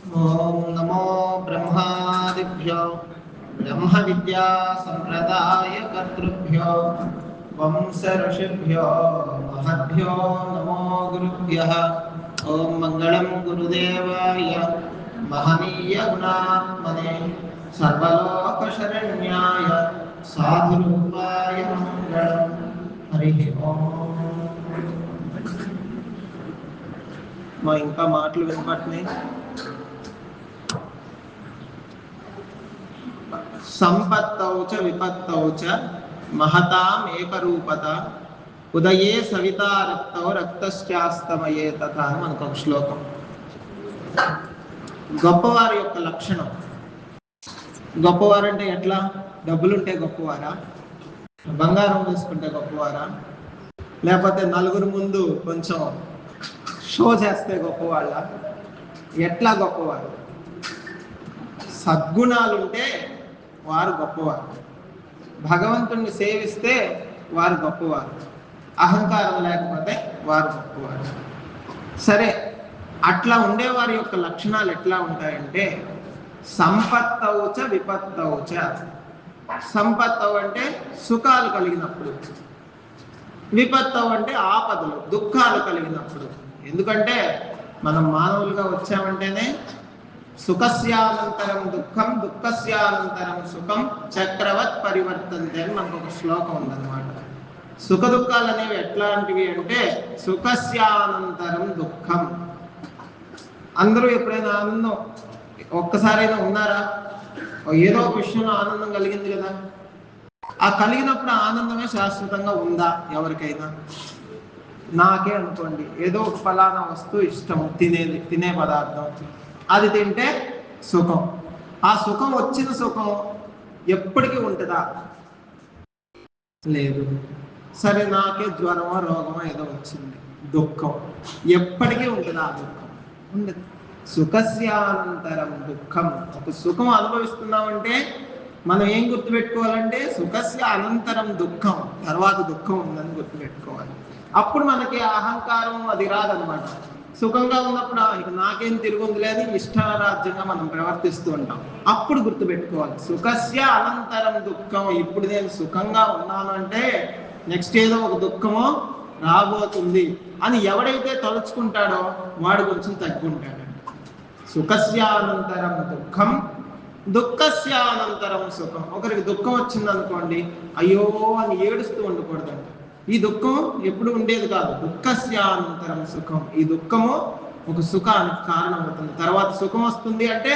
ओम नमो ब्रह्मादिभ्यो ब्रह्म विद्या संप्रदाय कर्तृभ्यो वंश ऋषिभ्यो महद्भ्यो नमो गुरुभ्यः। ओम मंगलम गुरुदेवाय महनीय गुणात्मने सर्वलोक शरण्याय साधुरूपाय मंगलम। हरि ओम। మా ఇంకా మాటలు వినపడుతున్నాయి. సంపత్తౌ చ విపత్తౌ చ మహతాం ఏకరూపత ఉదయే సవితారక్తౌ రక్తశ్చాస్తమయే తథా అని మనకు ఒక శ్లోకం. గొప్పవారి యొక్క లక్షణం. గొప్పవారంటే ఎట్లా? డబ్బులుంటే గొప్పవారా? బంగారం వేసుకుంటే గొప్పవారా? లేకపోతే నలుగురు ముందు కొంచెం షో చేస్తే గొప్పవాళ్ళ? ఎట్లా గొప్పవారు? సద్గుణాలుంటే వారు గొప్పవారు. భగవంతుణ్ణి సేవిస్తే వారు గొప్పవారు. అహంకారం లేకపోతే వారు గొప్పవారు. సరే, అట్లా ఉండేవారి యొక్క లక్షణాలు ఎట్లా ఉంటాయంటే సంపత్తౌచ విపత్తౌచ. సంపత్తు అంటే సుఖాలు కలిగినప్పుడు, విపత్తు అంటే ఆపదలు దుఃఖాలు కలిగినప్పుడు. ఎందుకంటే మనం మానవులుగా వచ్చామంటేనే సుఖస్యానంతరం దుఃఖం దుఃఖస్యానంతరం సుఖం చక్రవత్ పరివర్తంతే అని మనకు ఒక శ్లోకం ఉందన్నమాట. సుఖ దుఃఖాలు అనేవి ఎట్లాంటివి అంటే సుఖస్యానంతరం దుఃఖం. అందరూ ఎప్పుడైనా ఆనందం ఒక్కసారైనా ఉన్నారా? ఏదో ఒక విషయంలో ఆనందం కలిగింది కదా. ఆ కలిగినప్పుడు ఆనందమే శాశ్వతంగా ఉందా ఎవరికైనా? నాకే అనుకోండి, ఏదో ఒక ఫలానా వస్తువు ఇష్టం, తినే పదార్థం, అది తింటే సుఖం. ఆ సుఖం వచ్చిన సుఖం ఎప్పటికీ ఉంటుందా? లేదు. సరే, నాకే జ్వరమో రోగమో ఏదో వచ్చింది, దుఃఖం ఎప్పటికీ ఉంటుందా? ఆ దుఃఖం ఉండదు. సుఖస్యానంతరం దుఃఖం. ఒక సుఖం అనుభవిస్తున్నామంటే మనం ఏం గుర్తుపెట్టుకోవాలంటే సుఖస్య అనంతరం దుఃఖం, తర్వాత దుఃఖం ఉందని గుర్తుపెట్టుకోవాలి. అప్పుడు మనకి అహంకారం అది రాదనమాట. సుఖంగా ఉన్నప్పుడు ఇక నాకేం తిరుగుంది లేదు, ఇష్టారాజ్యంగా మనం ప్రవర్తిస్తూ ఉంటాం. అప్పుడు గుర్తుపెట్టుకోవాలి సుఖస్య అనంతరం దుఃఖం. ఇప్పుడు నేను సుఖంగా ఉన్నాను అంటే నెక్స్ట్ ఏదో ఒక దుఃఖమో రాబోతుంది అని ఎవడైతే తలుచుకుంటాడో వాడు కొంచెం తగ్గుంటాడు. సుఖస్యానంతరం దుఃఖం దుఃఖస్యానంతరం సుఖం. ఒకరికి దుఃఖం వచ్చింది అనుకోండి, అయ్యో అని ఏడుస్తూ ఉండకూడదంట. ఈ దుఃఖం ఎప్పుడు ఉండేది కాదు. దుఃఖస్యానంతరం సుఖం. ఈ దుఃఖము ఒక సుఖానికి కారణం అవుతుంది. తర్వాత సుఖం వస్తుంది అంటే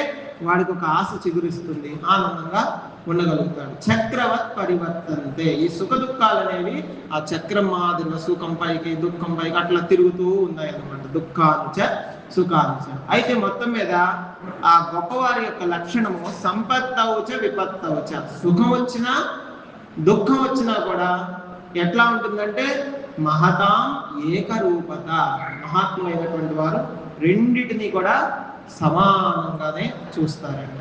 వాడికి ఒక ఆశ చిగురిస్తుంది, ఆనందంగా ఉండగలుగుతాడు. చక్రవత్ పరివర్తంతే. ఈ సుఖ దుఃఖాలు అనేవి ఆ చక్రం మాదిరిగా సుఖం పైకి దుఃఖం పైకి అట్లా తిరుగుతూ ఉన్నాయి అన్నమాట. దుఃఖాంచ సుఖాంచ. అయితే మొత్తం మీద ఆ గొప్పవారి యొక్క లక్షణము సంపత్తౌచ విపత్తౌచ. సుఖం వచ్చినా దుఃఖం వచ్చినా కూడా ఎట్లా ఉంటుందంటే మహతాం ఏకరూపత. మహాత్ములైనటువంటి వారు రెండిటిని కూడా సమానంగానే చూస్తారంట.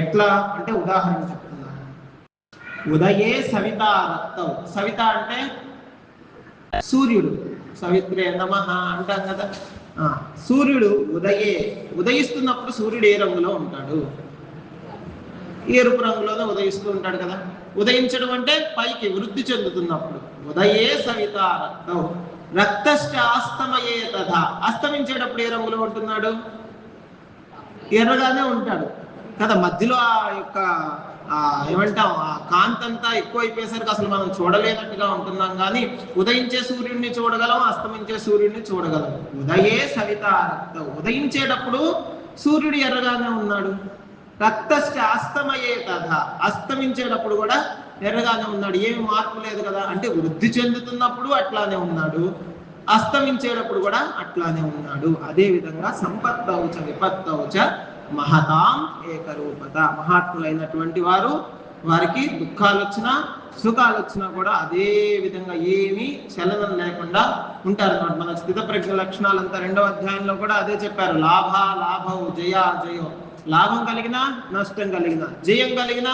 ఎట్లా అంటే ఉదాహరణ చెప్తున్నాను. ఉదయే సవితారక్తౌ. సవిత అంటే సూర్యుడు. సవిత్రే నమః అంటాం కదా. సూర్యుడు ఉదయిస్తున్నప్పుడు సూర్యుడు ఏ రంగులో ఉంటాడు? ఎరుపు రంగులోనే ఉదయిస్తూ ఉంటాడు కదా. ఉదయించడం అంటే పైకి వృద్ధి చెందుతున్నప్పుడు. ఉదయే సవితారక్తౌ రక్తశ్చాస్తమయే తథా. అస్తమించేటప్పుడు ఏ రంగులో ఉంటున్నాడు? ఎర్రగానే ఉంటాడు కదా. మధ్యలో ఆ యొక్క ఏమంటాం, ఆ కాంతంతా ఎక్కువ అయిపోయేసరికి అసలు మనం చూడలేనట్టుగా ఉంటున్నాం. కానీ ఉదయించే సూర్యుడిని చూడగలం, అస్తమించే సూర్యుడిని చూడగలం. ఉదయే సవితారక్తౌ. ఉదయించేటప్పుడు సూర్యుడు ఎర్రగానే ఉన్నాడు. రక్తశ్చ అస్తమయే తథా. అస్తమించేటప్పుడు కూడా ఎర్రగానే ఉన్నాడు. ఏమి మార్పు లేదు కదా. అంటే వృద్ధి చెందుతున్నప్పుడు అట్లానే ఉన్నాడు, అస్తమించేటప్పుడు కూడా అట్లానే ఉన్నాడు. అదే విధంగా సంపత్తౌచ విపత్తౌచ మహతాం ఏకరూపత. మహాత్ములైనటువంటి వారు వారికి దుఃఖాలు వచ్చినా సుఖాలు వచ్చినా కూడా అదే విధంగా ఏమీ చలనం లేకుండా ఉంటారన్నమాట. మన స్థిత ప్రజ్ఞ లక్షణాలంతా 2వ అధ్యాయంలో కూడా అదే చెప్పారు. లాభ లాభౌ జయ జయో. లాభం కలిగినా నష్టం కలిగినా, జయం కలిగినా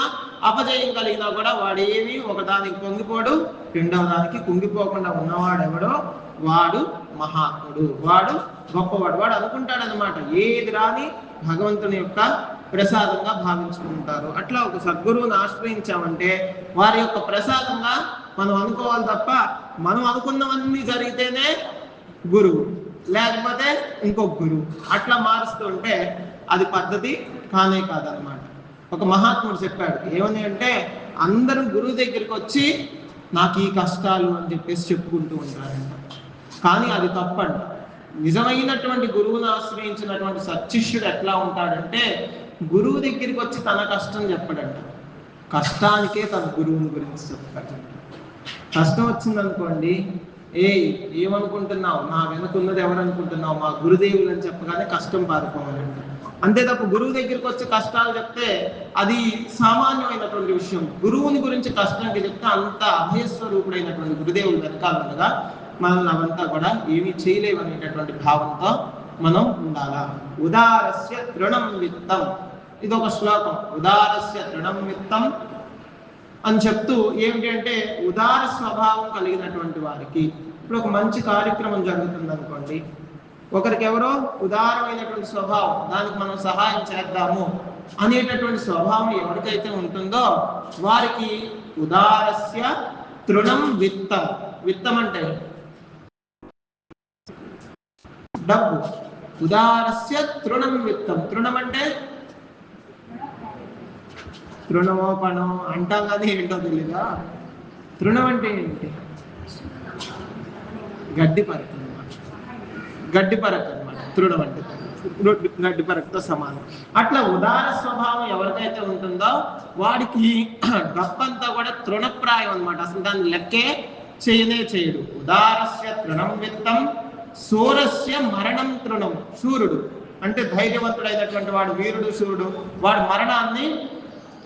అపజయం కలిగినా కూడా వాడేమి ఒకదానికి పొంగిపోడు, రెండవ దానికి కుంగిపోకుండా ఉన్నవాడెవడో వాడు మహాత్ముడు, వాడు గొప్పవాడు. వాడు అనుకుంటాడనమాట, ఏది రాని భగవంతుని యొక్క ప్రసాదంగా భావించుకుంటారు. అట్లా ఒక సద్గురువుని ఆశ్రయించామంటే వారి యొక్క ప్రసాదంగా మనం అనుకోవాలి తప్ప మనం అనుకున్నవన్నీ జరిగితేనే గురువు, లేకపోతే ఇంకొక గురువు అట్లా మారుస్తుంటే అది పద్ధతి కానే కాదనమాట. ఒక మహాత్ముడు చెప్పాడు ఏమని అంటే, అందరూ గురువు దగ్గరికి వచ్చి నాకు ఈ కష్టాలు అని చెప్పేసి చెప్పుకుంటూ ఉంటారంట. కానీ అది తప్పంట. నిజమైనటువంటి గురువును ఆశ్రయించినటువంటి సత్శిష్యుడు ఎట్లా ఉంటాడంటే, గురువు దగ్గరికి వచ్చి తన కష్టం చెప్పడంట, కష్టానికే తన గురువుని గురించి చెప్తాడు. కష్టం వచ్చిందనుకోండి, ఏమనుకుంటున్నావు, నా వెనుకున్నది ఎవరనుకుంటున్నావు, మా గురుదేవులు అని చెప్పగానే కష్టం పారిపోవాలంట. అంతే తప్ప గురువు దగ్గరికి వచ్చి కష్టాలు చెప్తే అది సామాన్యమైనటువంటి విషయం. గురువుని గురించి కష్టానికి చెప్తే అంత అభయస్వరూపుడైనటువంటి గురుదేవులు వెనకాలగా మనల్ని అవంతా కూడా ఏమీ చేయలేవనేటటువంటి భావంతో మనం ఉండాలా. ఉదారస్య తృణం విత్తం, ఇది ఒక శ్లోకం. ఉదారస్య తృణం విత్తం అని చెప్తూ ఏమిటి అంటే, ఉదార స్వభావం కలిగినటువంటి వారికి, ఇప్పుడు ఒక మంచి కార్యక్రమం జరుగుతుంది అనుకోండి, ఒకరికి ఎవరో ఉదారమైనటువంటి స్వభావం, దానికి మనం సహాయం చేద్దాము అనేటటువంటి స్వభావం ఎవరికైతే ఉంటుందో వారికి ఉదారస్య తృణం విత్తం. విత్తం అంటే డబ్బు. ఉదారస్య తృణం విత్తం. తృణం అంటే తృణమో పణమో అంటాం కానీ ఏంటో తెలీదా. తృణం అంటే ఏంటి? గడ్డి పరక అనమాట. గడ్డి పరక అనమాట తృణం అంటే. గడ్డి పరకతో సమానం. అట్లా ఉదార స్వభావం ఎవరికైతే ఉంటుందో వాడికి డబ్బంతా కూడా తృణప్రాయం అనమాట. అసలు దాన్ని లెక్కే చేయడు. ఉదారస్య తృణం విత్తం సూరస్య మరణం తృణం. శూరుడు అంటే ధైర్యవంతుడైనటువంటి వాడు, వీరుడు, శూరుడు, వాడు మరణాన్ని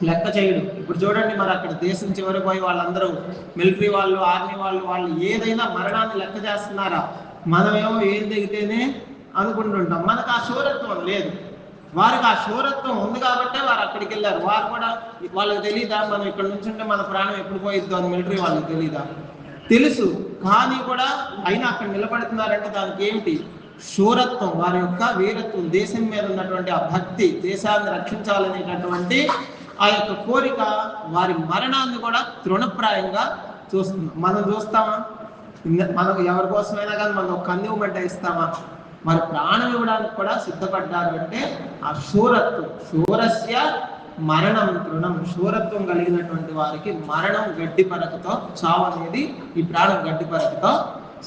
లెక్క చేయడు. ఇప్పుడు చూడండి, మరి అక్కడ దేశం చివరి పోయి వాళ్ళందరూ మిలిటరీ వాళ్ళు, ఆర్మీ వాళ్ళు ఏదైనా మరణాన్ని లెక్క చేస్తున్నారా? మనమేమో ఏం దిగితేనే అనుకుంటుంటాం. మనకు ఆ శూరత్వం లేదు. వారికి ఆ శూరత్వం ఉంది కాబట్టే వారు అక్కడికి వెళ్ళారు. వారు కూడా వాళ్ళకి తెలీదా మనం ఇక్కడ నుంచి ఉంటే మన ప్రాణం ఎప్పుడు పోయిద్దో అని మిలిటరీ వాళ్ళకి తెలీదా? తెలుసు. కానీ కూడా అయినా అక్కడ నిలబడుతున్నారంటే దానికి ఏమిటి? శూరత్వం, వారి యొక్క వీరత్వం, దేశం మీద ఉన్నటువంటి ఆ భక్తి, దేశాన్ని రక్షించాలనేటటువంటి ఆ యొక్క కోరిక వారి మరణాన్ని కూడా తృణప్రాయంగా చూస్తున్నాం. మనం చూస్తామా? మనం ఎవరి కోసమైనా కానీ మనం ఒక కన్ను గడ్డ ఇస్తామా? మరి ప్రాణం ఇవ్వడానికి కూడా సిద్ధపడ్డారు అంటే ఆ శూరత్వం. శూరస్య మరణం తృణం. శూరత్వం కలిగినటువంటి వారికి మరణం గడ్డి పరకతో, చావు అనేది ఈ ప్రాణం గడ్డి పరకతో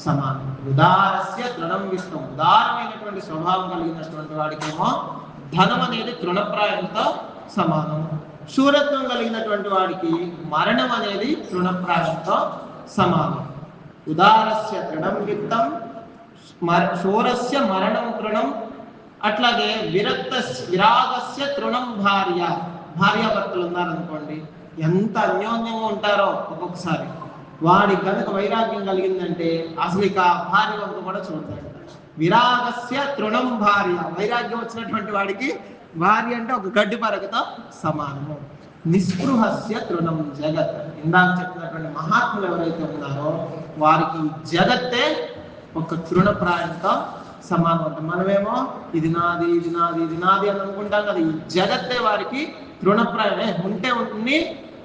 సమానం. ఉదారస్య తృణం విత్తం. ఉదారమైనటువంటి స్వభావం కలిగినటువంటి వాడికేమో ధనం అనేది తృణప్రాయంతో సమానం. శూరత్వం కలిగినటువంటి వాడికి మరణం అనేది తృణప్రాయంతో సమానం. ఉదారస్య తృణం విత్తం శూరస్య మరణం తృణం. అట్లాగే విరాగస్య తృణం భార్య. భార్యాభర్తలు ఉన్నారనుకోండి, ఎంత అన్యోన్యంగా ఉంటారో ఒక్కొక్కసారి. వాడికి కనుక వైరాగ్యం కలిగిందంటే అసలు ఇక భార్య వంక కూడా చూడతాడు. విరాగస్య తృణం భార్య. వైరాగ్యం వచ్చినటువంటి వాడికి భార్య అంటే ఒక గడ్డి పరకతో సమానము. నిస్పృహస్య తృణం జగత్. ఇందాక చెప్పినటువంటి మహాత్ములు ఎవరైతే ఉన్నారో వారికి జగత్తే ఒక తృణప్రాయంతో సమానం అంట. మనమేమో ఇది నాది, ఇది నాది, ఇది నాది అని అనుకుంటాం కదా. ఈ జగత్తే వారికి తృణప్రాయమే. ఉంటే ఉండి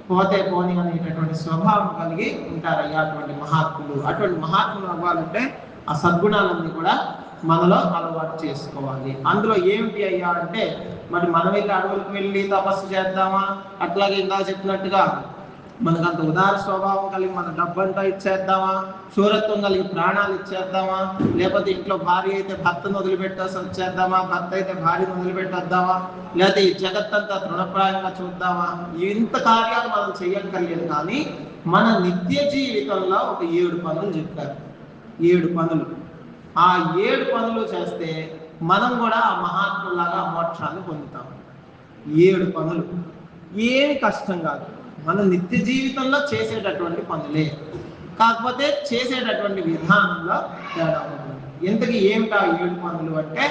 పోతే పోని అనేటటువంటి స్వభావం కలిగి ఉంటారయ్యా అటువంటి మహాత్ములు. అటువంటి మహాత్ములు అవ్వాలంటే ఆ సద్గుణాలన్నీ కూడా మనలో అలవాటు చేసుకోవాలి. అందులో ఏమిటి అయ్యా అంటే, మరి మనం వెళ్ళి అడవులకు వెళ్ళి తపస్సు చేద్దామా? అట్లాగే ఇందా చెప్పినట్టుగా మనకంత ఉదార స్వభావం కలిగి మన డబ్బంతా ఇచ్చేద్దామా? శూరత్వం కలిగి ప్రాణాలు ఇచ్చేద్దామా? లేకపోతే ఇంట్లో భార్య అయితే భర్తను వదిలిపెట్టేసి వచ్చేద్దామా? భర్త అయితే భార్యను వదిలిపెట్టేద్దామా? లేకపోతే ఈ జగత్తంతా తృణప్రాయంగా చూద్దామా? ఇంత కార్యాలు మనం చేయక్కర్లేదు. కానీ మన నిత్య జీవితంలో ఒక 7 పనులు చెప్పారు. 7 పనులు. ఆ 7 పనులు చేస్తే మనం కూడా ఆ మహాత్ములాగా మోక్షాన్ని పొందుతాం. 7 పనులు ఏమి కష్టం కాదు. మన నిత్య జీవితంలో చేసేటటువంటి పనులే, కాకపోతే చేసేటటువంటి విధానంలో తేడా ఉంటుంది. ఎంతకి ఏమిటా 7 పనులు అంటే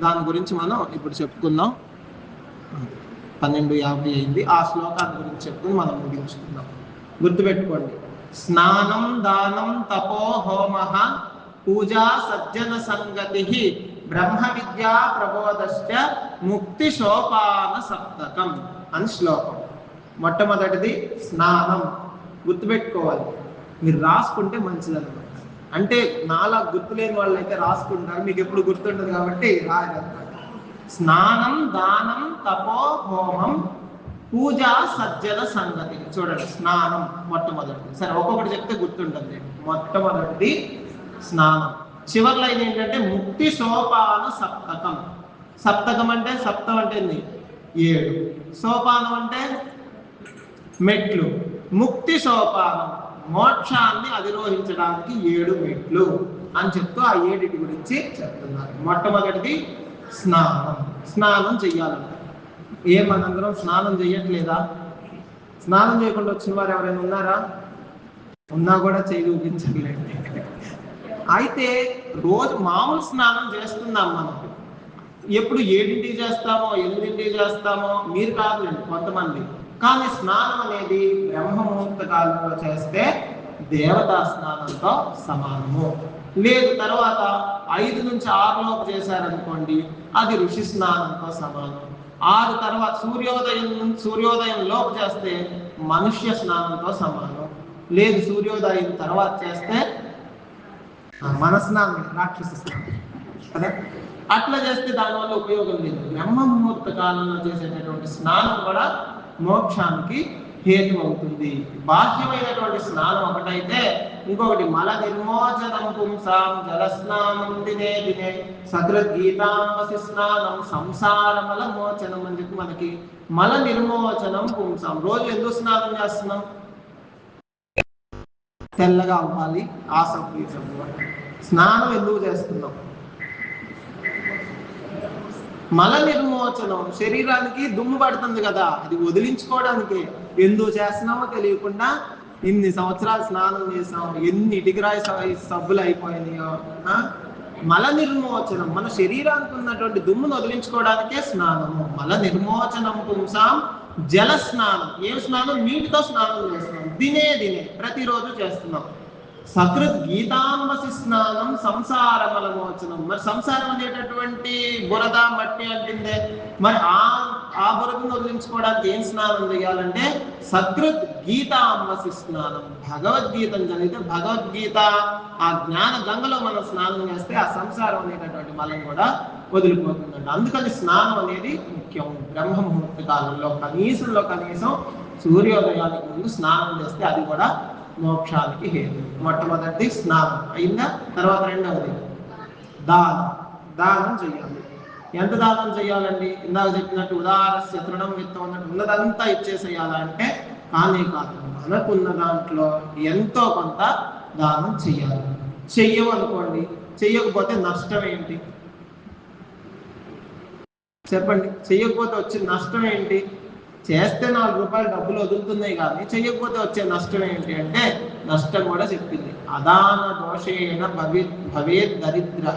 దాని గురించి మనం ఇప్పుడు చెప్పుకుందాం. 12:50 అయింది. ఆ శ్లోకాన్ని గురించి చెప్పుకుని మనం ముగించుకుందాం. గుర్తుపెట్టుకోండి. స్నానం దానం తపో హోమ పూజా సజ్జన సంగతి బ్రహ్మ విద్యా ప్రబోధశ్చ ముక్తి సోపాన సప్తకం అని శ్లోకం. మొట్టమొదటిది స్నానం. గుర్తుపెట్టుకోవాలి, మీరు రాసుకుంటే మంచిదన్నమాట. అంటే నాలా గుర్తులేని వాళ్ళు అయితే రాసుకుంటారు, మీకు ఎప్పుడు గుర్తుండదు కాబట్టి రాయదన్నమాట. స్నానం, దానం, తపో, హోమం, పూజ, సజ్జన సంగతి. చూడండి, స్నానం మొట్టమొదటిది. సరే, ఒక్కొక్కటి చెప్తే గుర్తుంటుంది. మొట్టమొదటిది స్నానం. చివరి లైన్ ఏంటంటే ముక్తి సోపాన సప్తకం. సప్తకం అంటే, సప్తం అంటే 7, సోపానం అంటే మెట్లు. ముక్తి సోపానం, మోక్షాన్ని అధిరోహించడానికి 7 మెట్లు అని చెప్తూ ఆ 7 గురించి చెప్తున్నారు. మొట్టమొదటిది స్నానం. స్నానం చెయ్యాలంట. మనందరం స్నానం చెయ్యట్లేదా? స్నానం చేయకుండా వచ్చిన వారు ఎవరైనా ఉన్నారా? ఉన్నా కూడా చేయి చూపించట్లేదు. అయితే రోజు మామూలు స్నానం చేస్తున్నాం మనం. ఎప్పుడు 7ంటికి చేస్తామో 8ంటికి చేస్తామో మీరు కాదులేండి, కొంతమంది. కానీ స్నానం అనేది బ్రహ్మ ముహూర్త కాలంలో చేస్తే దేవతా స్నానంతో సమానము. లేదు, తర్వాత 5 నుంచి 6 లోపు చేశారనుకోండి, అది ఋషి స్నానంతో సమానం. 6 తర్వాత సూర్యోదయం లోపు చేస్తే మనుష్య స్నానంతో సమానం. లేదు, సూర్యోదయం తర్వాత చేస్తే మన స్నానం, రాక్షస స్నానం కదా. అట్లా చేస్తే దానివల్ల ఉపయోగం లేదు. బ్రహ్మ ముహూర్త కాలంలో చేసేటటువంటి స్నానం కూడా మోక్షానికి హేతు అవుతుంది. బాహ్యమైనటువంటి స్నానం ఒకటైతే, ఇంకొకటి మల నిర్మోచనం పుంసాం జలస్నానం దినే దినే సకృద్గీతాంబసి స్నానం సంసార మల మోచనం అని చెప్పి మనకి మల నిర్మోచనం పుంసాం. రోజు ఎందుకు స్నానం చేస్తున్నాం? తెల్లగా అవ్వాలి, ఆ సబ్బు స్నానం ఎందుకు చేస్తున్నాం? మల నిర్మోచనం, శరీరానికి దుమ్ము పడుతుంది కదా, అది వదిలించుకోవడానికి. ఎందుకు చేస్తున్నామో తెలియకుండా ఇన్ని సంవత్సరాలు స్నానం చేసాం, ఎన్ని ఇటుకరాయి సబ్బులు అయిపోయినాయో. మల నిర్మోచనం, మన శరీరానికి ఉన్నటువంటి దుమ్మును వదిలించుకోవడానికే స్నానము. మల నిర్మోచనం పుంసాం జల స్నానం. ఏ స్నానం? నీటితో స్నానం చేస్తున్నాం. దినే దినే, ప్రతిరోజు చేస్తున్నాం. సకృత్ గీతాంబసి స్నానం సంసార మలమోచనం. మరి సంసారం అనేటటువంటి బురద మట్టి అంటుందే, మరి ఆ బురదను వదిలించుకోవడానికి ఏం స్నానం చేయాలంటే సకృత్ గీతాంబసి స్నానం. భగవద్గీతను చదివితే భగవద్గీత ఆ జ్ఞాన గంగలో మనం స్నానం చేస్తే ఆ సంసారం అనేటటువంటి మలం కూడా వదిలిపోతుందంట. అందుకని స్నానం అనేది ముఖ్యం. బ్రహ్మ ముహూర్త కాలంలో కనీసం సూర్యోదయానికి ముందు స్నానం చేస్తే అది కూడా మోక్షానికి హేతు. మొట్టమొదటి స్నానం అయిందా? తర్వాత రెండవది దానం. దానం చెయ్యాలి. ఎంత దానం చెయ్యాలండి? ఇందాక చెప్పినట్టు ఉదారస్య తృణం విత్తం అన్నట్టు ఉన్నదంతా ఇచ్చేసేయాలా అంటే కానీ కాదు. మనకున్న దాంట్లో ఎంతో కొంత దానం చెయ్యాలి. చెయ్యమనుకోండి, చెయ్యకపోతే నష్టం ఏంటి చెప్పండి? చెయ్యకపోతే వచ్చే నష్టం ఏంటి? చేస్తే 4 రూపాయలు డబ్బులు వదులుతున్నాయి, కానీ చెయ్యకపోతే వచ్చే నష్టం ఏంటి అంటే నష్టం కూడా చెప్పింది. అదాన దోషేణ భవేద్ దరిద్ర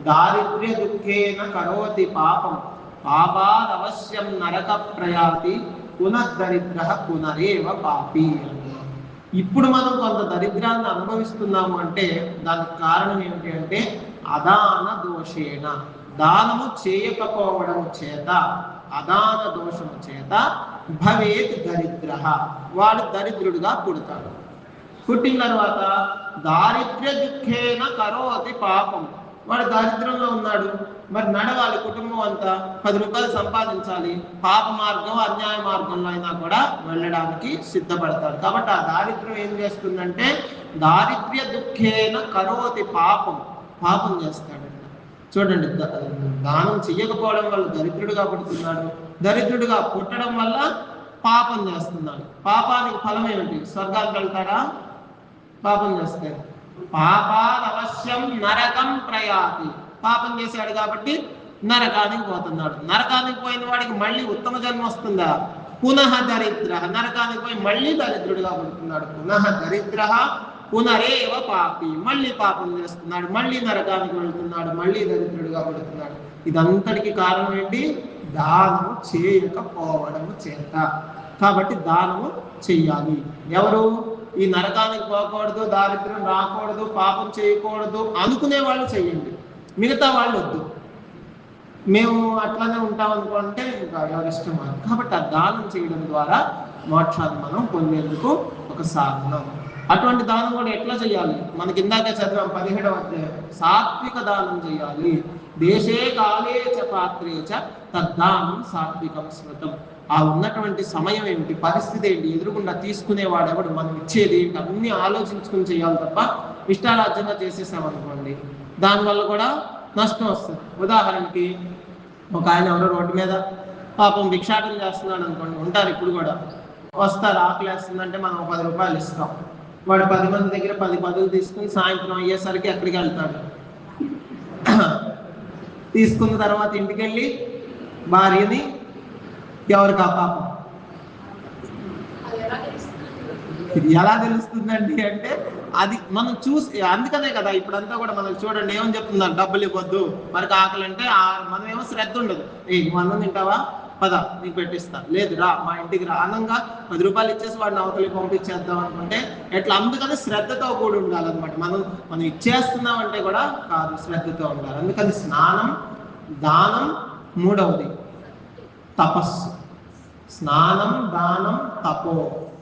దారిద్ర్య దుఃఖేన కరోతి పాపం పాపాద్ అవశ్యం నరక ప్రయాతి పునఃదరిద్ర పునరేవ పాపి. ఇప్పుడు మనం కొంత దరిద్రాన్ని అనుభవిస్తున్నాము అంటే దానికి కారణం ఏమిటి అంటే అదాన దోషేణ, దానము చేయకపోవడం చేత, అదాన దోషము చేత భవేత్ దరిద్ర, వాడు దరిద్రుడుగా పుడతాడు. పుట్టిన తర్వాత దారిద్ర్య దుఃఖేన కరోతి పాపం, వాడు దారిద్ర్యంలో ఉన్నాడు, మరి నడవాలి కుటుంబం అంతా, 10 రూపాయలు సంపాదించాలి, పాప మార్గం అన్యాయ మార్గంలో అయినా కూడా వెళ్ళడానికి సిద్ధపడతాడు. కాబట్టి ఆ దారిద్ర్యం ఏం చేస్తుందంటే దారిద్ర్య దుఃఖేన కరోతి పాపం, పాపం చేస్తాడు. చూడండి, దానం చెయ్యకపోవడం వల్ల దరిద్రుడిగా పుడుతున్నాడు, దరిద్రుడిగా పుట్టడం వల్ల పాపం చేస్తున్నాడు. పాపానికి ఫలం ఏమిటి? స్వర్గానికి వెళ్తాడా? పాపం చేస్తే పాపాద్ అవశ్యం నరకం ప్రయాతి, పాపం చేశాడు కాబట్టి నరకానికి పోతున్నాడు. నరకానికి పోయిన వాడికి మళ్ళీ ఉత్తమ జన్మ వస్తుందా? పునః దరిద్ర, నరకానికి పోయి మళ్ళీ దరిద్రుడిగా పుడుతున్నాడు. పునః దరిద్ర పునరేవ పాపి, మళ్ళీ పాపం చేస్తున్నాడు, మళ్ళీ నరకానికి వెళ్తున్నాడు, మళ్ళీ దరిద్రుడిగా పడుతున్నాడు. ఇదంతటికి కారణం ఏంటి? దానము చేయకపోవడము చేత. కాబట్టి దానము చెయ్యాలి. ఎవరు? ఈ నరకానికి పోకూడదు, దారిద్ర్యం రాకూడదు, పాపం చేయకూడదు అనుకునే వాళ్ళు చెయ్యండి, మిగతా వాళ్ళు వద్దు. మేము అట్లానే ఉంటాం అనుకుంటే ఇంకా ఎవరిష్టం అది. కాబట్టి ఆ దానం చేయడం ద్వారా మోక్షాన్ని మనం పొందేందుకు ఒక సాధనం. అటువంటి దానం కూడా ఎట్లా చేయాలి? మనకి ఇందాక చదివాం 17వ అధ్యాయం, సాత్విక దానం చేయాలి. దేశే కాలే చ పాత్రే చ తద్దానం సాత్వికం స్మృతం. ఆ ఉన్నటువంటి సమయం ఏమిటి, పరిస్థితి ఏంటి, ఎదురుకుండా తీసుకునేవాడు ఎవడు, మనం ఇచ్చేది ఏంటి, అన్ని ఆలోచించుకుని చేయాలి తప్ప ఇష్టారాజ్యంగా చేసేసామనుకోండి దానివల్ల కూడా నష్టం వస్తుంది. ఉదాహరణకి ఒక ఆయన ఎవరో రోడ్డు మీద పాపం భిక్షాటం చేస్తున్నాడు అనుకోండి, ఉంటారు ఇప్పుడు కూడా, వస్తారు ఆకలి వేస్తుందంటే మనం 10 రూపాయలు ఇస్తాం. వాడు 10 మంది దగ్గర 10 పదులు తీసుకుని సాయంత్రం అయ్యేసరికి ఎక్కడికి వెళ్తాడు, తీసుకున్న తర్వాత ఇంటికి వెళ్ళి భార్యని ఎవరికి ఆ పాపం ఎలా తెలుస్తుందండి అంటే అది మనం చూసి, అందుకనే కదా ఇప్పుడంతా కూడా మనకు చూడండి ఏమని చెప్తున్నారు, డబ్బులు ఇవ్వద్దు మనకి ఆకలి అంటే. మనం ఏమో శ్రద్ధ ఉండదు, నువ్వు అన్నం తింటావా, పద నీకు పెట్టిస్తా, లేదు రా మా ఇంటికి రా, అనంగా 10 రూపాయలు ఇచ్చేసి వాడిని అవతలికి పంపించేద్దాం అనుకుంటే ఎట్లా. అందుకని శ్రద్ధతో కూడి ఉండాలన్నమాట. మనం ఇచ్చేస్తున్నాం అంటే కూడా కాదు, శ్రద్ధతో ఉండాలి. అందుకని స్నానం, దానం, మూడవది తపస్సు. స్నానం, దానం, తపో.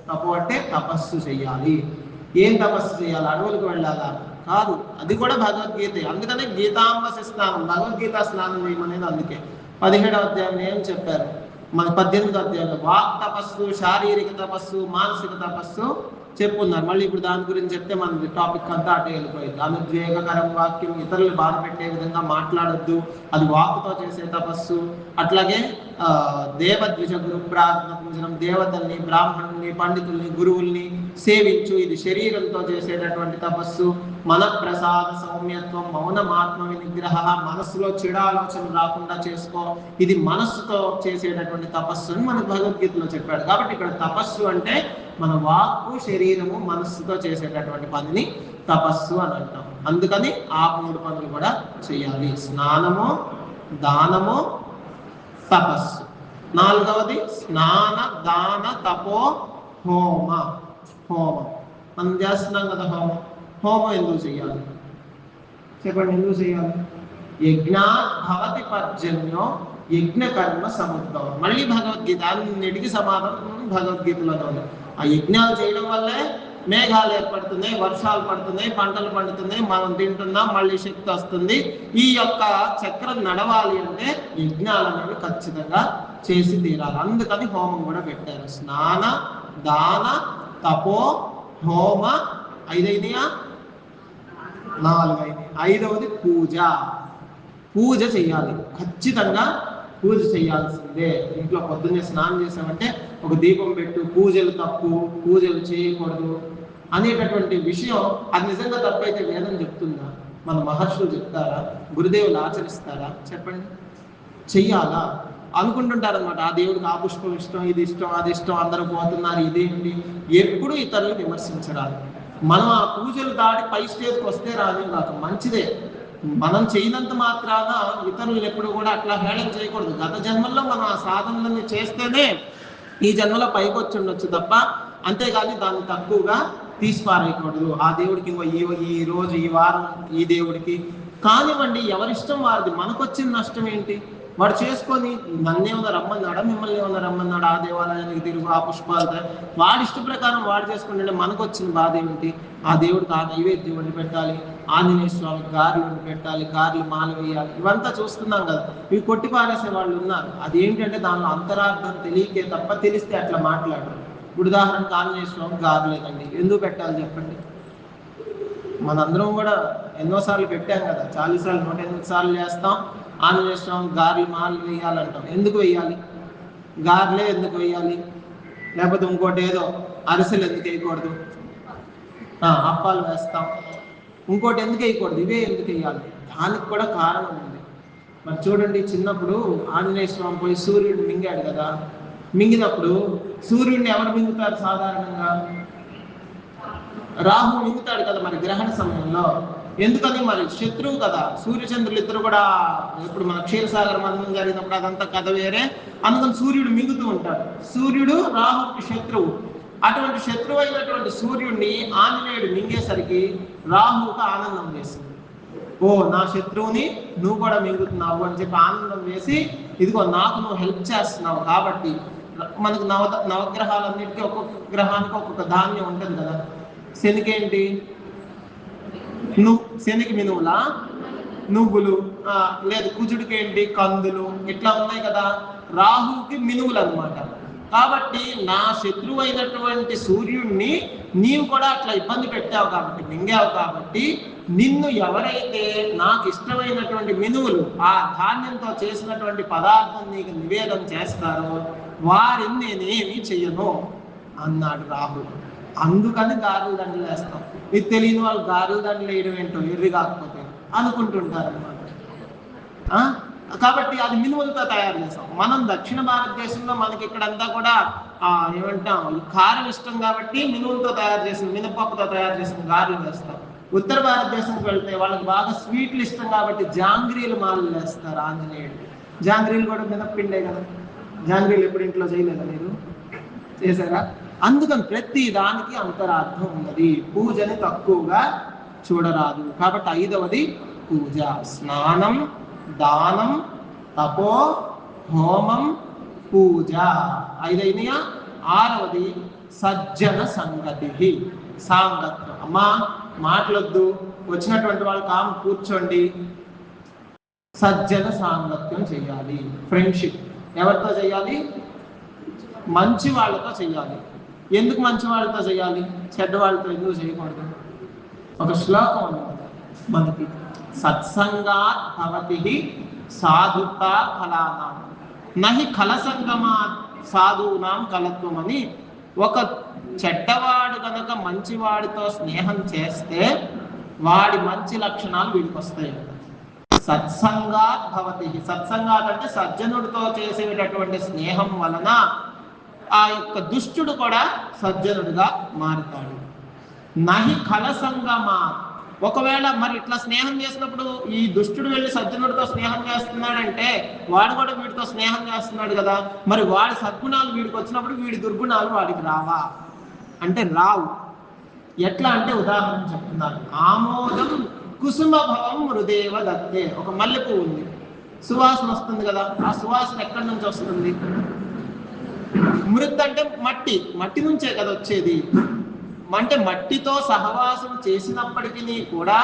తపో అంటే తపస్సు చెయ్యాలి. ఏం తపస్సు చేయాలి, అడవులకు వెళ్ళాలా కాదు, అది కూడా భగవద్గీత. అందుకనే గీతాంబసి స్నానం, భగవద్గీత స్నానం చేయమనేది. అందుకే 17వ అధ్యాయం ఏం చెప్పారు, మన 18వ అధ్యాయంలో వాక్ తపస్సు, శారీరక తపస్సు, మానసిక తపస్సు చెప్పున్నారు. మళ్ళీ ఇప్పుడు దాని గురించి చెప్తే మన టాపిక్ అంతా అటే వెళ్ళిపోయింది. అనుద్వేగకరం వాక్యం, ఇతరులు బాధ పెట్టే విధంగా మాట్లాడొద్దు, అది వాక్తో చేసే తపస్సు. అట్లాగే దేవద్విజ గురు ప్రార్థన పూజనం, దేవతల్ని, బ్రాహ్మణుల్ని, పండితుల్ని, గురువుల్ని సేవించు, ఇది శరీరంతో చేసేటటువంటి తపస్సు. మన ప్రసాద సౌమ్యత్వం, మౌనమాత్మ వినిగ్రహ, మనస్సులో చెడు ఆలోచన రాకుండా చేసుకో, ఇది మనస్సుతో చేసేటటువంటి తపస్సు అని మనకు భగవద్గీతలో చెప్పాడు. కాబట్టి ఇక్కడ తపస్సు అంటే మన వాక్కు, శరీరము, మనస్సుతో చేసేటటువంటి పనిని తపస్సు అని అంటాం. అందుకని ఆ 3 పనులు కూడా చేయాలి, స్నానము, దానము, తపస్సు. 4వది స్నాన, దాన, తపో, హోమ. హోమం మనం చేస్తున్నాం కదా హోమం. హోమం ఎందుకు చేయాలి చెప్పండి, ఎందుకు చేయాలి? యజ్ఞాత్ భవతి పర్జన్యో యజ్ఞకర్మ సముద్భవం. మళ్ళీ భగవద్గీత అన్నిటికీ సమాధానం భగవద్గీతలోనే ఉంది. ఆ యజ్ఞాలు చేయడం వల్లే మేఘాలు ఏర్పడుతున్నాయి, వర్షాలు పడుతున్నాయి, పంటలు పండుతున్నాయి, మనం తింటున్నాం, మళ్ళీ శక్తి వస్తుంది. ఈ యొక్క చక్రం నడవాలి అంటే యజ్ఞాలు అనేవి ఖచ్చితంగా చేసి తీరాలి. అందుకని హోమం కూడా పెట్టారు. స్నాన, దాన, తపో, హోమ. 5 అయినాయా? 4 అయినాయి. 5వది పూజ. పూజ చేయాలి, ఖచ్చితంగా పూజ చేయాల్సిందే. ఇంట్లో పొద్దున్నే స్నానం చేసామంటే ఒక దీపం పెట్టు, పూజలు తప్పు, పూజలు చేయకూడదు అనేటటువంటి విషయం అది నిజంగా తప్పైతే వేదం చెప్తుందా? మన మహర్షులు చెప్తారా? గురుదేవులు ఆచరిస్తారా? చెప్పండి. చెయ్యాలా అనుకుంటుంటారనమాట. ఆ దేవుడికి ఆ పుష్పం ఇష్టం, ఇది ఇష్టం, అది ఇష్టం, అందరూ పోతున్నారు, ఇదేంటి. ఎప్పుడు ఇతరులు విమర్శించరాదు. మనం ఆ పూజలు దాటి పై స్టేజ్కి వస్తే రాదు కాక మంచిదే. మనం చేయనంత మాత్రాన ఇతరులు ఎప్పుడు కూడా అట్లా హేళన చేయకూడదు. గత జన్మల్లో మనం ఆ సాధనలన్నీ చేస్తేనే ఈ జన్మలో పైకి వచ్చి ఉండొచ్చు తప్ప, అంతేగాని దాన్ని తక్కువగా తీసిపారేయకూడదు. ఆ దేవుడికి ఈ రోజు, ఈ వారం ఈ దేవుడికి కానివ్వండి, ఎవరిష్టం వారిది. మనకొచ్చిన నష్టం ఏంటి? వాడు చేసుకొని నన్నేమన్నా రమ్మన్నాడా, మిమ్మల్ని ఏమన్నా రమ్మన్నాడా, ఆ దేవాలయానికి తిరుగు, ఆ పుష్పాలతో వాడి ఇష్ట ప్రకారం వాడు చేసుకుంటే మనకు వచ్చిన బాధ ఏమిటి? ఆ దేవుడికి ఆ నైవేద్యం వండి పెట్టాలి, ఆంజనేయ స్వామికి గారెలు వండి పెట్టాలి, గారెలు మాల వేయాలి, ఇవంతా చూస్తున్నాం కదా. ఇవి కొట్టి పారేసే వాళ్ళు ఉన్నారు. అదేంటంటే దానిలో అంతరార్థం తెలియకే తప్ప, తెలిస్తే అట్లా మాట్లాడరు. ఇప్పుడు ఉదాహరణకు ఆంజనేయ స్వామికి గారెలేదండి, ఎందుకు పెట్టాలి చెప్పండి? మనందరం కూడా ఎన్నోసార్లు పెట్టాం కదా, 40 సార్లు 108 సార్లు చేస్తాం. ఆంజనేయ స్వామి గారెలు మాలలు వేయాలంటాం. ఎందుకు వేయాలి? గారెలే ఎందుకు వేయాలి? లేకపోతే ఇంకోటి ఏదో అరిసెలు ఎందుకు వేయకూడదు? అప్పాలు వేస్తాం, ఇంకోటి ఎందుకు వేయకూడదు? ఇవే ఎందుకు వేయాలి? దానికి కూడా కారణం ఉంది. మరి చూడండి, చిన్నప్పుడు ఆంజనేయ స్వామి పోయి సూర్యుడిని మింగాడు కదా. మింగినప్పుడు సూర్యుడిని ఎవరు మింగుతారు సాధారణంగా? రాహు మింగుతాడు కదా మరి గ్రహణ సమయంలో. ఎందుకని? మరి శత్రువు కదా. సూర్యచంద్రులు ఇద్దరు కూడా ఇప్పుడు మన క్షీరసాగర మందనం జరిగినప్పుడు అదంతా కథ వేరే. అందుకని సూర్యుడు మింగుతూ ఉంటాడు. సూర్యుడు రాహుకి శత్రువు. అటువంటి శత్రువు అయినటువంటి సూర్యుడిని ఆంజనేయుడు మింగేసరికి రాహువుకు ఆనందం వేసింది. ఓ నా శత్రువుని నువ్వు కూడా మిగులుతున్నావు అని చెప్పి ఆనందం వేసి, ఇదిగో నాకు నువ్వు హెల్ప్ చేస్తున్నావు కాబట్టి. మనకు నవగ్రహాలన్నిటికీ ఒక్కొక్క గ్రహానికి ఒక్కొక్క ధాన్యం ఉంటుంది కదా. శనికేంటి? శనికి మినువులా, నువ్వులు. లేదు కుజుడికి ఏంటి? కందులు. ఇట్లా ఉన్నాయి కదా. రాహుకి మినువులు అన్నమాట. కాబట్టి నా శత్రువు అయినటువంటి సూర్యుడిని నీవు కూడా అట్లా ఇబ్బంది పెట్టావు కాబట్టి, మింగావు కాబట్టి, నిన్ను ఎవరైతే నాకు ఇష్టమైనటువంటి మినువులు, ఆ ధాన్యంతో చేసినటువంటి పదార్థం నీకు నివేదన చేస్తారో వారిని నేనేమి చెయ్యను అన్నాడు రాహు. అందుకని గారెల దండలు వేస్తాం. ఇది తెలియని వాళ్ళు గారెల దండలు వేయడం ఏంటో ఎర్రి కాకపోతే అనుకుంటుంటారు అన్నమాట. కాబట్టి అది మినుములతో తయారు చేస్తాం. మనం దక్షిణ భారతదేశంలో మనకి ఇక్కడంతా కూడా ఏమంటాం, కారం ఇష్టం కాబట్టి మినుములతో తయారు చేసిన, మినపప్పుతో తయారు చేసిన గారెలు వేస్తాం. ఉత్తర భారతదేశంకి వెళ్తే వాళ్ళకి బాగా స్వీట్లు ఇష్టం కాబట్టి జాంగ్రీలు మాలలు వేస్తారు ఆంజనేయుడు. జాంగ్రీలు కూడా మినప్పిండే కదా. జాంగ్రీలు ఎప్పుడు ఇంట్లో చేయలేదా మీరు? చేశారా? అందుకని ప్రతి దానికి అంతరార్థం ఉన్నది. పూజని తక్కువగా చూడరాదు. కాబట్టి 5వది పూజ. స్నానం, దానం, తపో, హోమం, పూజ. 5 అయినాయా? 6వది సజ్జన సంగతి, సాంగత్యం. అమ్మా మాటలొద్దు, వచ్చినటువంటి వాళ్ళు కాము కూర్చోండి. సజ్జన సాంగత్యం చేయాలి. ఫ్రెండ్షిప్ ఎవరితో చేయాలి? మంచి వాళ్ళతో చేయాలి. ఎందుకు మంచి వాళ్ళతో చేయాలి? చెడ్డ వాళ్ళతో ఎందుకు చేయకూడదు? ఒక శ్లోకం అన్నమాట మనకి, సత్సంగాత్ భవతి సాధుత ఫలానాం నహి కలసంగమాత్ సాధువునాం కలత్వం అని. ఒక చెడ్డవాడు కనుక మంచివాడితో స్నేహం చేస్తే వాడి మంచి లక్షణాలు వీడికి వస్తాయి. సత్సంగాత్ భవతి, సత్సంగాత్ అంటే సజ్జనుడితో చేసేటటువంటి స్నేహం వలన ఆ యొక్క దుష్టుడు కూడా సజ్జనుడిగా మారుతాడు. నహి కలసంగమా, ఒకవేళ మరి ఇట్లా స్నేహం చేసినప్పుడు ఈ దుష్టుడు వెళ్ళి సజ్జనుడితో స్నేహం చేస్తున్నాడంటే వాడు కూడా వీడితో స్నేహం చేస్తున్నాడు కదా. మరి వాడి సద్గుణాలు వీడికి వచ్చినప్పుడు వీడి దుర్గుణాలు వాడికి రావా అంటే రావు. ఎట్లా అంటే ఉదాహరణ చెప్తున్నాను. ఆమోదం కుసుమభవం హృదేవ దత్తే. ఒక మల్లెపూ ఉంది, సువాసన వస్తుంది కదా. ఆ సువాసన ఎక్కడి నుంచి వస్తుంది? మృత్ అంటే మట్టి, మట్టి నుంచే కదా వచ్చేది. అంటే మట్టితో సహవాసం చేసినప్పటికీ కూడా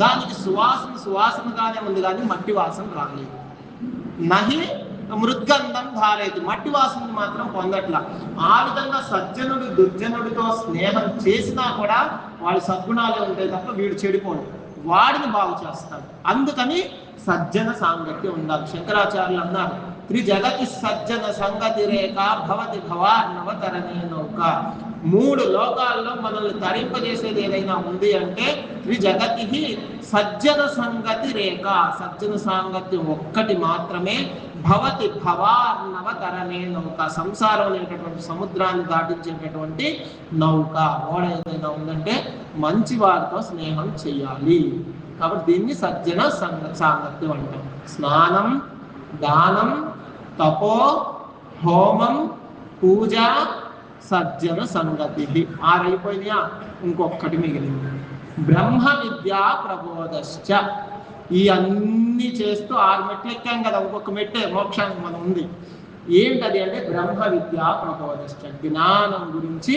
దానికి సువాసనగానే ఉంది, కానీ మట్టి వాసన రాలేదు. నహి మృద్గంధం ధారేది, మట్టి వాసనని మాత్రం పొందట్లా. ఆ విధంగా సజ్జనుడు దుర్జనుడితో స్నేహం చేసినా కూడా వాడి సద్గుణాలే ఉంటాయి తప్ప వీడు చెడిపోడు, వాడిని బాగు చేస్తాడు. అందుకని సజ్జన సాంగత్యం ఉండాలి. శంకరాచార్యులు అన్నారు, త్రిజగతి సజ్జన సంగతి రేఖ భవతి భవార్ణవతరణే నౌక. 3 లోకాల్లో మనల్ని తరింపజేసేది ఏదైనా ఉంది అంటే త్రిజగతి సజ్జన సంగతి రేఖ, సజ్జన సాంగత్యం ఒక్కటి మాత్రమే. భవతి భవార్ణవతరణే నౌక, సంసారం అనేటటువంటి సముద్రాన్ని దాటించేటటువంటి నౌక, ఓడ ఏదైనా ఉందంటే మంచి వారితో స్నేహం చేయాలి. కాబట్టి దీన్ని సజ్జన సాంగత్యం అంటాం. స్నానం, దానం, తపో, హోమం, పూజ, సజ్జన సంగతి. 6 అయిపోయినాయా? ఇంకొకటి మిగిలింది, బ్రహ్మ విద్యా ప్రబోధశ్చ. ఈ అన్ని చేస్తూ 6 మెట్లు ఎక్కాం కదా, ఇంకొక మెట్టే మోక్షానికి మనం ఉంది. ఏంటది అంటే బ్రహ్మ విద్యా ప్రబోధశ్చ, జ్ఞానం గురించి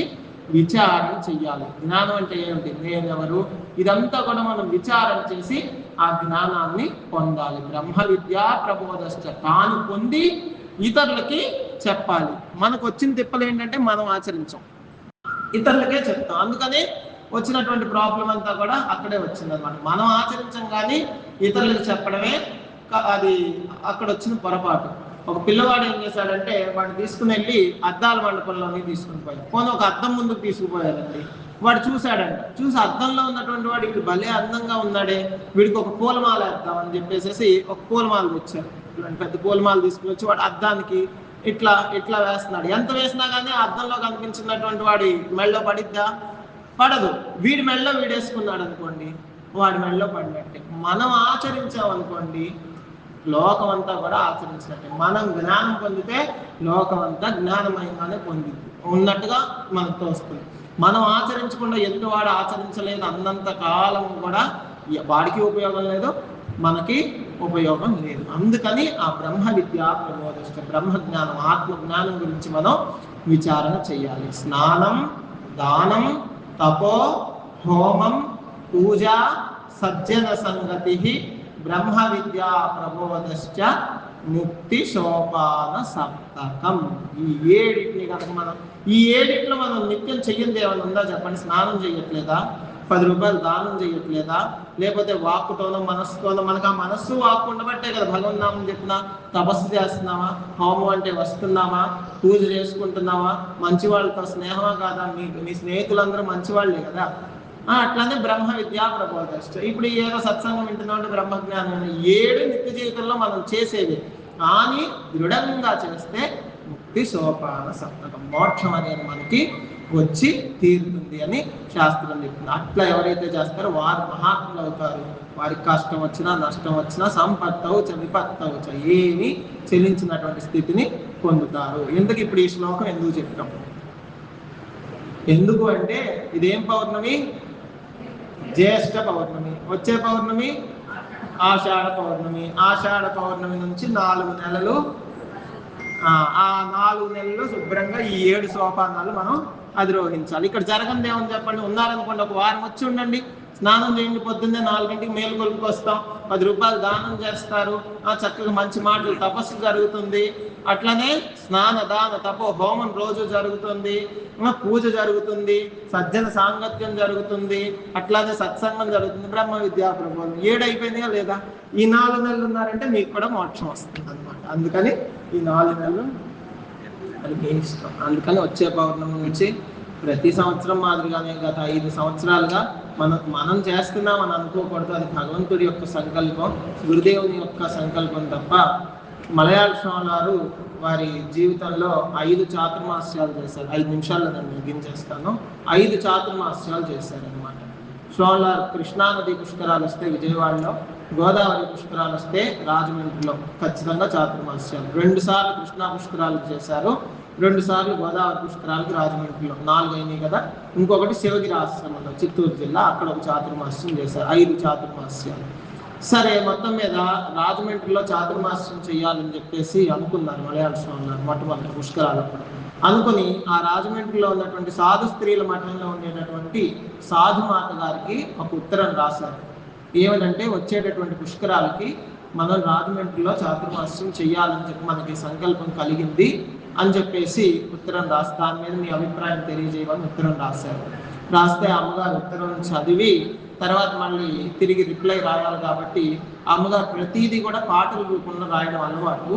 విచారం చెయ్యాలి. జ్ఞానం అంటే ఏమిటి? నేనెవరు? ఇదంతా కూడా మనం విచారం చేసి ఆ జ్ఞానాన్ని పొందాలి. బ్రహ్మ విద్యా ప్రబోధశ్చ, తాను పొంది ఇతరులకి చెప్పాలి. మనకు వచ్చిన తిప్పలు ఏంటంటే మనం ఆచరించాం, ఇతరులకే చెప్తాం. అందుకని వచ్చినటువంటి ప్రాబ్లం అంతా కూడా అక్కడే వచ్చింది అనమాట. మనం ఆచరించాం కానీ ఇతరులకు చెప్పడమే అది అక్కడ వచ్చిన పొరపాటు. ఒక పిల్లవాడు ఏం చేశాడంటే వాడు తీసుకుని వెళ్ళి అద్దాల మండపంలోని తీసుకుని పోయాడు. పోనీ ఒక అద్దం ముందుకు తీసుకుపోయాడండి. వాడు చూశాడంట, చూసి అద్దంలో ఉన్నటువంటి వాడు వీడు భలే అందంగా ఉన్నాడే, వీడికి ఒక పూలమాల వేద్దాం అని చెప్పేసి ఒక పూలమాల తెచ్చాడు. పెద్ద పూలమాల తీసుకుని వచ్చి వాడు అద్దానికి ఇట్లా ఇట్లా వేస్తున్నాడు. ఎంత వేసినా కానీ అద్దంలో కనిపించినటువంటి వాడి మెళ్ళలో పడిద్దా? పడదు. వీడి మెళ్ళలో వీడేసుకున్నాడు అనుకోండి, వాడి మెళ్ళలో పడినట్టే. మనం ఆచరించామనుకోండి లోకం అంతా కూడా ఆచరించినట్టే. మనం జ్ఞానం పొందితే లోకం అంతా జ్ఞానమయంగానే పొందింది ఉన్నట్టుగా మనకు తోస్తుంది. మనం ఆచరించకుండా ఎదుటివాడు ఆచరించలేదు అన్నంత కాలం కూడా వాడికి ఉపయోగం లేదు, మనకి ఉపయోగం లేదు. అందుకని ఆ బ్రహ్మ విద్య ప్రబోధిష్ట బ్రహ్మజ్ఞానం ఆత్మజ్ఞానం గురించి మనం విచారణ చేయాలి. స్నానం, దానం, తపో, హోమం, పూజ, సజ్జన సంగతి, బ్రహ్మ విద్యా ప్రబోధశ్చ ముక్తి సోపాన సప్తకం. ఈ ఏడిటిని కనుక ఈ ఏడిట్లో మనం నిత్యం చెయ్యింది ఏమైనా ఉందా చెప్పండి? స్నానం చేయట్లేదా? 10 రూపాయలు దానం చేయట్లేదా? లేకపోతే వాక్కుతోనో మనస్సుతోనో, మనకు ఆ మనస్సు వాక్కు ఉండబట్టే కదా భగవన్నామం చెప్పినా. తపస్సు చేస్తున్నావా? హోమం అంటే వస్తున్నామా? పూజ చేసుకుంటున్నావా? మంచి వాళ్ళతో స్నేహమా కాదా? మీ స్నేహితులందరూ మంచివాళ్లే కదా. అట్లానే బ్రహ్మ విద్యా ప్రబోధిష్ట. ఇప్పుడు ఏదో సత్సంగం వింటున్నామంటే బ్రహ్మజ్ఞానం 7 నిత్య జీవితంలో మనం చేసేది. కానీ దృఢంగా చేస్తే ముక్తి సోపాన సప్తకం, మోక్షం అనేది మనకి వచ్చి తీరుతుంది అని శాస్త్రం చెప్తుంది. అట్లా ఎవరైతే చేస్తారో వారు మహాత్ములు అవుతారు. వారికి కష్టం వచ్చినా నష్టం వచ్చినా సంపత్తవుచ విపత్తవుచ ఏమి చెల్లించినటువంటి స్థితిని పొందుతారు. ఎందుకు ఇప్పుడు ఈ శ్లోకం ఎందుకు చెప్తాం? ఎందుకు అంటే ఇదేం పౌర్ణమి? జ్యేష్ఠ పౌర్ణమి. వచ్చే పౌర్ణమి ఆషాఢ పౌర్ణమి. ఆషాఢ పౌర్ణమి నుంచి 4 నెలలు. ఆ 4 నెలలు శుభ్రంగా ఈ 7 సోపానాలు మనం అధిరోహించాలి. ఇక్కడ జరగంది ఏమని చెప్పండి? ఉన్నారనుకోండి, ఒక వారం వచ్చి ఉండండి, స్నానం చేయండి, పొద్దున్నే 4 గంటలకు మేలుకొలుపుకి వస్తాం, 10 రూపాయలు దానం చేస్తారు, చక్కగా మంచి మాటలు తపస్సు జరుగుతుంది. అట్లనే స్నాన దాన తపో హోమం రోజు జరుగుతుంది, పూజ జరుగుతుంది, సజ్జన సాంగత్యం జరుగుతుంది, అట్లానే సత్సంగం జరుగుతుంది, బ్రహ్మ విద్యా ప్రబోధం. 7 అయిపోయిందిగా లేదా? ఈ 4 నెలలు ఉన్నారంటే మీకు కూడా మోక్షం వస్తుంది అనమాట. అందుకని ఈ 4 నెలలు అది ఇష్టం. అందుకని వచ్చే పౌర్ణమి నుంచి ప్రతి సంవత్సరం మాదిరిగానే గత 5 సంవత్సరాలుగా మనం చేస్తున్నామని అనుకోకూడదు. అది భగవంతుడి యొక్క సంకల్పం, గురుదేవుని యొక్క సంకల్పం తప్ప. మలయాళ స్వామి వారు వారి జీవితంలో 5 చాతుర్మాస్యాలు చేశారు. 5 నిమిషాల్లో నేను ముగించేస్తాను. 5 చాతుర్మాస్యాలు చేశారనమాట. స్వామి వారు కృష్ణానది పుష్కరాలు వస్తే విజయవాడలో, గోదావరి పుష్కరాలు వస్తే రాజమండ్రిలో ఖచ్చితంగా చాతుర్మాస్యాలు. 2 సార్లు కృష్ణా పుష్కరాలు చేశారు, 2 సార్లు గోదావరి పుష్కరాలకు రాజమండ్రిలో. 4 అయినాయి కదా. ఇంకొకటి శివగిరి ఆశ్రమంలో చిత్తూరు జిల్లా, అక్కడ ఒక చాతుర్మాస్యం చేశారు. 5 చాతుర్మాస్యాలు. సరే, మొత్తం మీద రాజమండ్రిలో చాతుర్మాస్యం చేయాలని చెప్పేసి అనుకున్నారు మలయాళ స్వామి మొట్టమొదటి పుష్కరాలప్పుడు. అనుకుని ఆ రాజమండ్రిలో ఉన్నటువంటి సాధు స్త్రీల మఠంలో ఉండేటటువంటి సాధుమాత గారికి ఒక ఉత్తరం రాశారు. ఏమనంటే, వచ్చేటటువంటి పుష్కరాలకి మనం రాజమండ్రిలో చాతుర్మాస్యం చేయాలని చెప్పి మనకి సంకల్పం కలిగింది అని చెప్పేసి ఉత్తరం రాసి దాని మీద మీ అభిప్రాయం తెలియజేయమని ఉత్తరం రాశారు. రాస్తే అమ్మగారు ఉత్తరం చదివి తర్వాత మళ్ళీ తిరిగి రిప్లై రాయాలి కాబట్టి అమ్మగారు ప్రతిదీ కూడా పాటల రూపంలో రాయడం అలవాటు.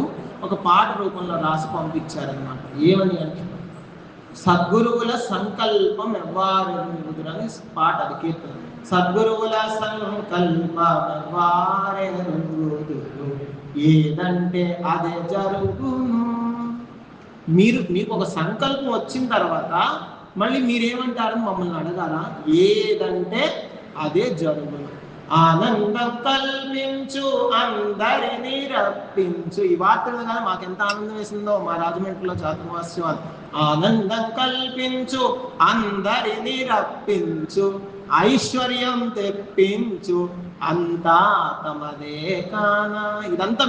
ఒక పాట రూపంలో రాసి పంపించారనమాట. ఏమని అంటే, సద్గురువుల సంకల్పం ఎవ్వారెరుగుదురని పాట, అది కీర్తన. సద్గురువుల సంకల్పం ఎవ్వారెరుగుదురు, ఏదంటే అదే జరుగును. మీకు ఒక సంకల్పం వచ్చిన తర్వాత మళ్ళీ మీరేమంటారని మమ్మల్ని అడగారా? ఏదంటే అదే జరుగును. ఆనందం కల్పించు, అందరినీ రప్పించు. ఈ వార్తలు కానీ మాకెంత ఆనందం వేసిందో మా రాజమండ్రిలో చాతుర్మాస్యం. ఆనందం కల్పించు, అందరినీ రప్పించు, ఐశ్వర్యం తెప్పించు, అంతా తమదే కానా. ఇదంతా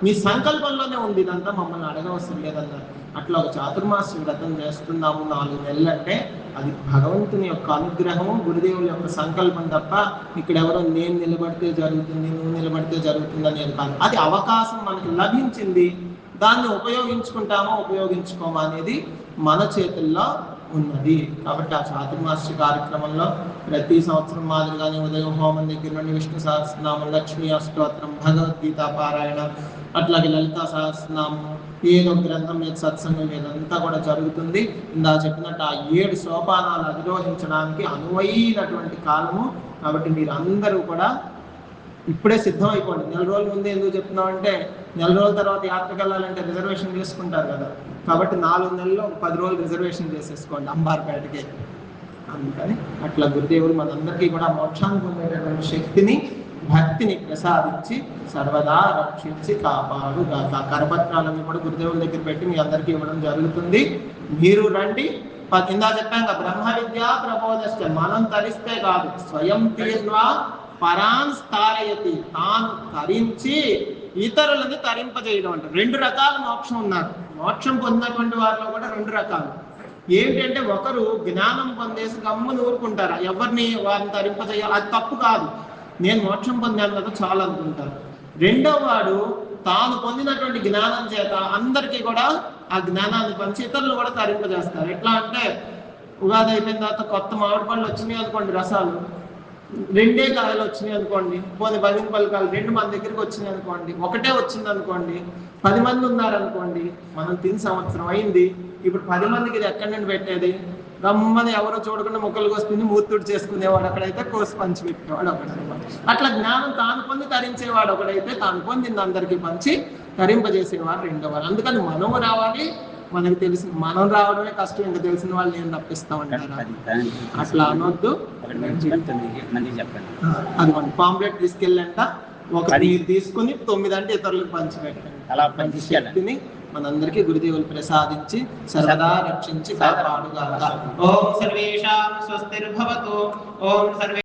మీ సంకల్పంలోనే ఉంది, ఇదంతా మమ్మల్ని అడగవసరం లేదన్నారు. అట్లా ఒక చాతుర్మాస్యం వ్రతం చేస్తున్నాము 4 నెలలు అంటే అది భగవంతుని యొక్క అనుగ్రహము, గురుదేవుల యొక్క సంకల్పం తప్ప ఇక్కడ ఎవరో నేను నిలబడితే జరుగుతుంది, నువ్వు నిలబడితే జరుగుతుంది అనేది కాదు. అది అవకాశం మనకు లభించింది, దాన్ని ఉపయోగించుకుంటామో ఉపయోగించుకోమా అనేది మన చేతుల్లో ఉన్నది. కాబట్టి ఆ చాతుర్మాస్య కార్యక్రమంలో ప్రతి సంవత్సరం మాదిరిగానే ఉదయం హోమం దగ్గర నుండి విష్ణు సహస్రనామం, లక్ష్మీ అష్టోత్తరం, భగవద్గీత పారాయణ, అట్లాగే లలితా సహస్రనామం, ఏదో గ్రంథం మీద సత్సంగం ఇదంతా కూడా జరుగుతుంది. ఇందా చెప్పినట్టు ఆ 7 సోపానాలు అధిరోహించడానికి అనువైనటువంటి కాలము. కాబట్టి మీరు అందరూ కూడా ఇప్పుడే సిద్ధం అయిపోండి. 4 రోజుల ముందే ఎందుకు చెప్తున్నాం అంటే, 4 రోజుల తర్వాత యాత్రకు వెళ్ళాలంటే రిజర్వేషన్ చేసుకుంటారు కదా. కాబట్టి 4 నెలల్లో 10 రోజులు రిజర్వేషన్ చేసేసుకోండి అంబార్పేటకి. అందుకని అట్లా గురుదేవుడు మనందరికీ కూడా మోక్షాన్ని పొందేటటువంటి శక్తిని, భక్తిని ప్రసాదించి సర్వదా రక్షించి కాపాడుగాక. కరపత్రాలన్నీ కూడా గురుదేవుల దగ్గర పెట్టి మీ అందరికీ ఇవ్వడం జరుగుతుంది. మీరు రండి. ఇందా చెప్పాక బ్రహ్మ విద్యా ప్రబోధశ్చ, మనం తరిస్తే కాదు, స్వయం తీర్వా పరాన్ స్థారయతి, తాను తరించి ఇతరులని తరింపజేయడం అంట. 2 రకాల మోక్షం ఉన్నారు. మోక్షం పొందినటువంటి వారిలో కూడా 2 రకాలు. ఏంటంటే ఒకరు జ్ఞానం పొందేసి గమ్మున ఊరుకుంటారు, ఎవరిని వారిని తరింపజేయాలి, అది తప్పు కాదు, నేను మోక్షం పొందాను కదా చాలు అనుకుంటారు. రెండవ వాడు తాను పొందినటువంటి జ్ఞానం చేత అందరికీ కూడా ఆ జ్ఞానాన్ని పంచి ఇతరులు కూడా తరింపజేస్తారు. ఎట్లా అంటే ఉగాది అయిపోయిన తర్వాత కొత్త మామిడి పళ్ళు వచ్చినాయి అనుకోండి, రసాలు 2 కాయలు వచ్చినాయి అనుకోండి, పోనీ 10 పలకాలు 2 మన దగ్గరికి వచ్చినాయి అనుకోండి, ఒకటే వచ్చింది అనుకోండి, 10 మంది ఉన్నారనుకోండి, మనం తిని సంవత్సరం అయింది, ఇప్పుడు 10 మందికి ఇది ఎక్కడి నుండి పెట్టేది, గమ్మని ఎవరో చూడకుండా ముక్కలు కోసుకుని మూర్తుడు చేసుకునేవాడు అక్కడైతే, కోసి పంచి పెట్టేవాడు ఒకడనమాట. అట్లా జ్ఞానం తాను పొంది తరించేవాడు ఒకడైతే, తాను పొందింది అందరికీ పంచి తరింపజేసేవాడు రెండోవాడు. అందుకని మనం రావాలి, మనకు తెలిసిన మనం రావడమే కష్టం, ఇంకా తెలిసిన వాళ్ళు నేను తప్పిస్తా ఉంటారు, అట్లా అనొద్దు. అదిగోండి పాంప్లెట్ తీసుకెళ్ళంట, ఒక మీరు తీసుకుని 9 అంటే ఇతరులకు పంచిపెట్టండి. అలా మంచి శక్తిని మనందరికీ గురుదేవులు ప్రసాదించి సర్వదా రక్షించి కాపాడుగాక. ఓం సర్వేషాం స్వస్తిర్భవతు. ఓం సర్వే